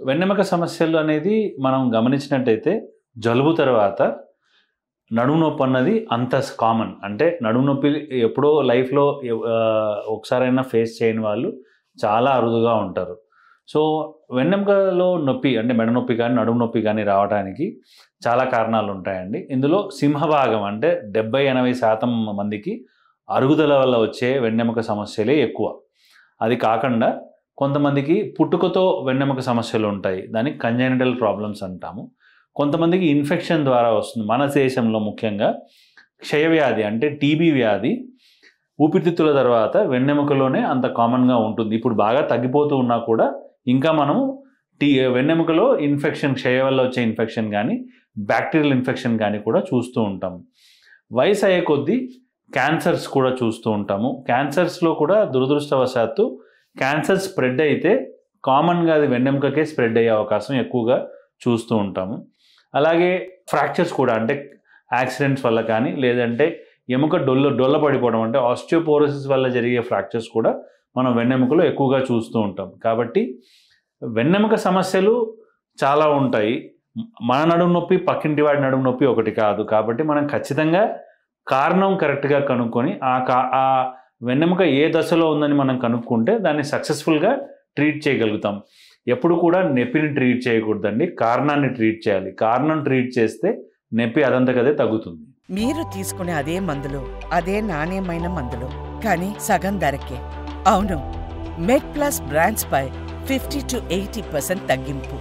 వెన్నెముక సమస్యలు అనేది మనం గమనించినట్టయితే జలుబు తర్వాత నడుము నొప్పి అన్నది అంత కామన్. అంటే నడుము నొప్పి ఎప్పుడో లైఫ్‌లో ఒకసారైనా ఫేస్ చేయని వాళ్ళు చాలా అరుదుగా ఉంటారు. సో, వెన్నెముకలో నొప్పి అంటే మెడ నొప్పి కానీ, నడుము నొప్పి కానీ రావడానికి చాలా కారణాలు ఉంటాయండి. ఇందులో సింహభాగం అంటే 70-80% మందికి అరుగుదల వల్ల వచ్చే వెన్నెముక సమస్యలే ఎక్కువ. అది కాకుండా కొంతమందికి పుట్టుకతో వెన్నెముక సమస్యలు ఉంటాయి. దాన్ని కంజెనిటల్ ప్రాబ్లమ్స్ అంటాము. కొంతమందికి ఇన్ఫెక్షన్ ద్వారా వస్తుంది. మన దేశంలో ముఖ్యంగా క్షయవ్యాధి అంటే టీబీ వ్యాధి ఊపిరితిత్తుల తర్వాత వెన్నెముకలోనే అంత కామన్‌గా ఉంటుంది. ఇప్పుడు బాగా తగ్గిపోతూ ఉన్నా కూడా ఇంకా మనము వెన్నెముకలో ఇన్ఫెక్షన్ క్షయ వల్ల వచ్చే ఇన్ఫెక్షన్ కానీ, బ్యాక్టీరియల్ ఇన్ఫెక్షన్ కానీ కూడా చూస్తూ ఉంటాము. వయసు అయ్యే కొద్దీ క్యాన్సర్స్ కూడా చూస్తూ ఉంటాము. క్యాన్సర్స్‌లో కూడా దురదృష్టవశాత్తు క్యాన్సర్ స్ప్రెడ్ అయితే కామన్‌గా అది వెన్నెముకకే స్ప్రెడ్ అయ్యే అవకాశం ఎక్కువగా చూస్తూ ఉంటాము. అలాగే ఫ్రాక్చర్స్ కూడా అంటే యాక్సిడెంట్స్ వల్ల కానీ, లేదంటే ఎముక డొల్ల పడిపోవడం అంటే ఆస్టియోపోరోసిస్ వల్ల జరిగే ఫ్రాక్చర్స్ కూడా మనం వెన్నెముకలో ఎక్కువగా చూస్తూ ఉంటాం. కాబట్టి వెన్నెముక సమస్యలు చాలా ఉంటాయి. మన నడుము నొప్పి, పక్కింటి వాడి నడుము నొప్పి ఒకటి కాదు. కాబట్టి మనం ఖచ్చితంగా కారణం కరెక్ట్‌గా కనుక్కొని ఆ వెన్నెముక ఏ దశలో ఉందని మనం కనుక్కుంటే దాన్ని సక్సెస్‌ఫుల్‌గా ట్రీట్ చేయగలుగుతాం. ఎప్పుడు కూడా నొప్పిని ట్రీట్ చేయకూడదండి. కారణాన్ని ట్రీట్ చేయాలి. కారణం ట్రీట్ చేస్తే నొప్పి అదంతకదే తగ్గుతుంది. మీరు తీసుకునే అదే మందులు, అదే నాణ్యమైన మందులు, కానీ సగం ధరకే. అవును, మెడ్ ప్లస్ బ్రాండ్స్ పై 50-80% తగ్గింపు.